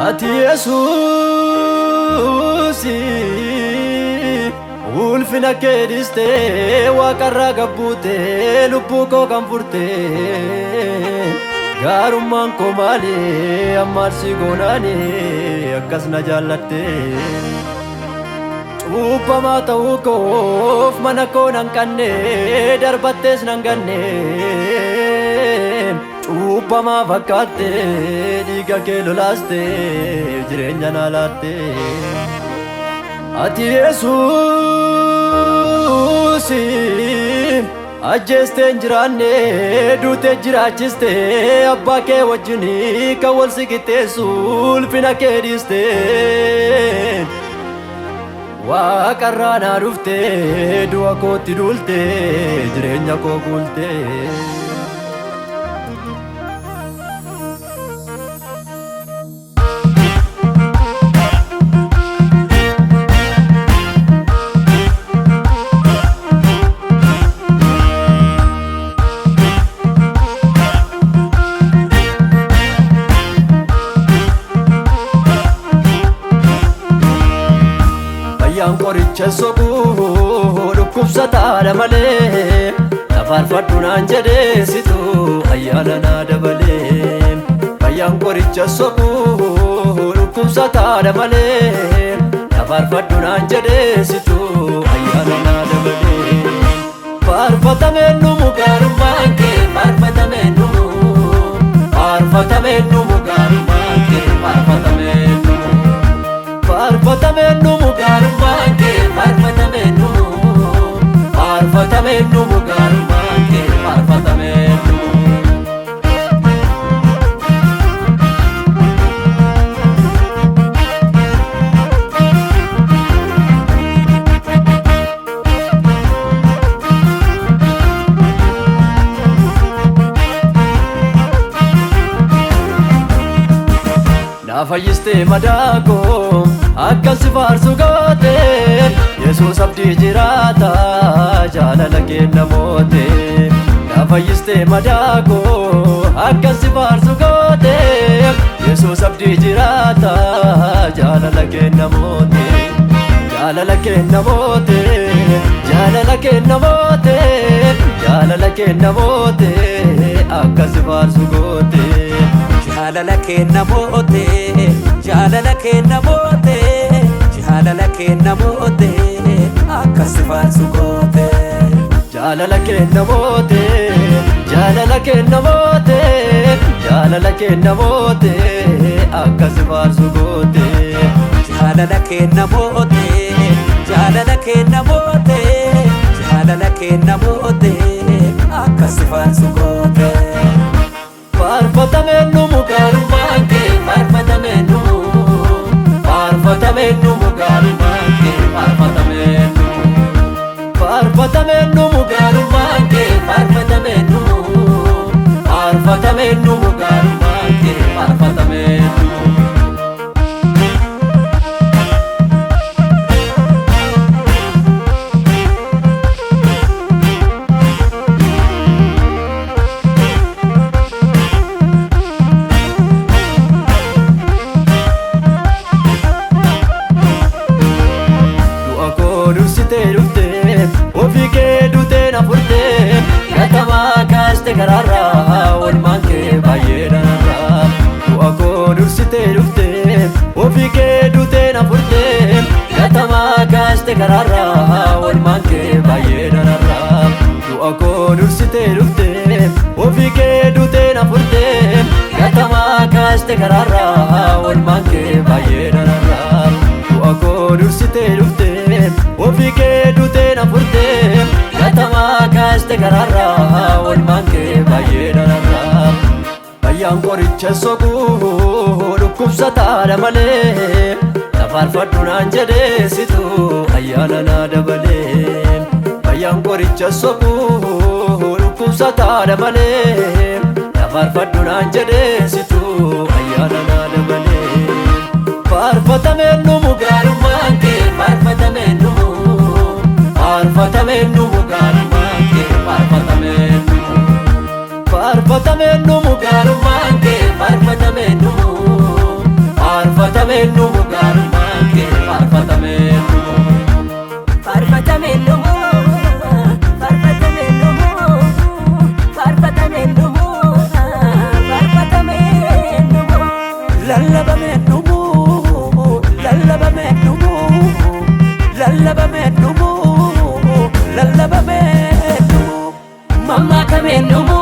Ati Yesuusi ulfina kee dhistee waaqarraa gabbuutee lubbuu koo kan furtee gaarummaan koo maali ammaarsi goonaani akkas na jaallattee cuuphamaa ta'uu koof mana koo nan qanne darbattees nan ganne cuuphamaa fakkaatte dhiiga kee lolaaste jireenya naa laatte Ati Yesuusi ajjeestee hin jiraanne duutee jiraachiste abbaa kee wajjini kan wal siqixxeessu ulfina kee dhiiste waaqarraa naa dhufte du'a kootti duulte jireenya koo guulte Fayyaan qoricha sobuu dhukkubsataadha malee nafaarfadhu naan jedheessitu ayyaana naa dabalee Fayyaan qoricha sobuu dhukkubsataadha malee nafaarfadhu naan jedheessitu ayyaana naa dabalee Faarfatameen numu gaarummaan kee faarfatameen numu gaarummaan kee faarfatameen numu gaarummaan kee faarfatameen numu gaarummaan kee faarfatameen numu Na fayyistee madaa koo akkan si faarsu goote Yesuus abdii jiraata jaalala kenna moote Na fayyistee madaa koo akkan si faarsu goote Yesuus abdii jiraata jaalala kenna moote Jaalala kenna moote jaalala kenna moote jaalala kenna moote akkan si faarsu goote Jaalala kenna moote jaalala kenna moote jaalala kenna moote akkas si faarsu goote Jaalala kenna moote jaalala kenna moote jaalala kenna moote akkas si faarsu goote Jaalala kenna moote jaalala kenna moote jaalala kenna moote akkas si faarsu goote Faarfatameen numu gaarummaan kee faarfatameen numu gaarummaan kee faarfatameen numu gaarummaan kee faarfatameen numu gaarummaan kee faarfatameen numu Ofii kee duutee na furtee gatamaa kaaste karaarraa oolmaan kee baay'ee danarraa Du'a koo dursitee dhuftee ofii kee duutee na furtee gatamaa kaaste karaarraa oolmaan kee baay'ee danarraa Du'a koo dursitee dhuftee ofii kee duutee na furtee gatamaa kaaste karaarraa oolmaan kee baay'ee danarraa Du'a koo dursitee dhuftee ofii kee duutee na furtee gatamaa kaaste karaarraa oolmaan kee baay'ee danarraa Fayyaan qoricha sobuu dhukkubsataadha malee nafaarfadhu naan jedheessitu ayyaana naa dabalee Fayyaan qoricha sobuu dhukkubsataadha malee nafaarfadhu naan jedheessitu ayyaana naa dabalee Faarfatameen numu gaarummaan kee faarfatameen numu gaarummaan kee faarfatameen numu faarfatameen numu gaarummaan kee faarfatameen numu mamma kameen nu